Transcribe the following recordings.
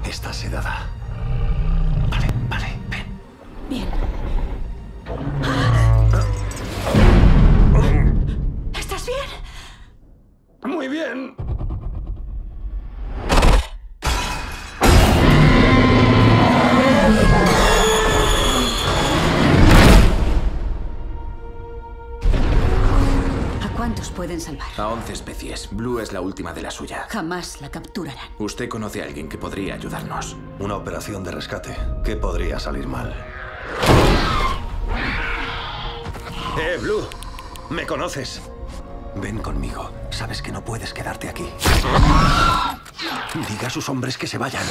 Está sedada. Vale, ven. Bien. ¿Estás bien? Muy bien. ¿A cuántos pueden salvar? A 11 especies. Blue es la última de la suya. Jamás la capturarán. ¿Usted conoce a alguien que podría ayudarnos? Una operación de rescate. ¿Qué podría salir mal? Blue. ¿Me conoces? Ven conmigo. Sabes que no puedes quedarte aquí. Diga a sus hombres que se vayan.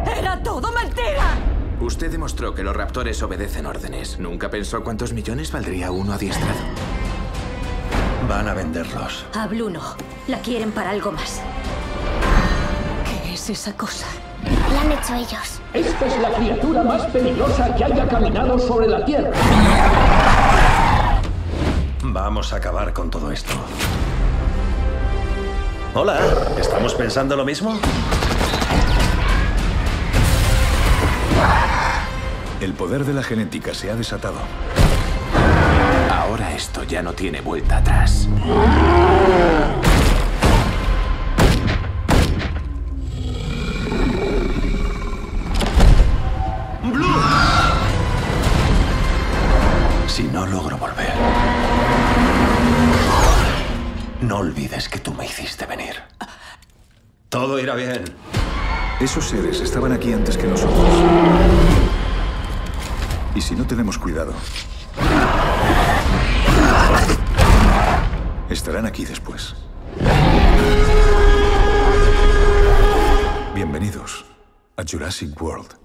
¡Era todo mentira! Usted demostró que los raptores obedecen órdenes. ¿Nunca pensó cuántos millones valdría uno adiestrado? Van a venderlos. A Blue no. La quieren para algo más. ¿Qué es esa cosa? La han hecho ellos. Esta es la criatura más peligrosa que haya caminado sobre la Tierra. Vamos a acabar con todo esto. Hola, ¿estamos pensando lo mismo? El poder de la genética se ha desatado. Ahora esto ya no tiene vuelta atrás. ¡Blue! Si no logro volver, no olvides que tú me hiciste venir. Todo irá bien. Esos seres estaban aquí antes que nosotros. Y si no tenemos cuidado, estarán aquí después. Bienvenidos a Jurassic World.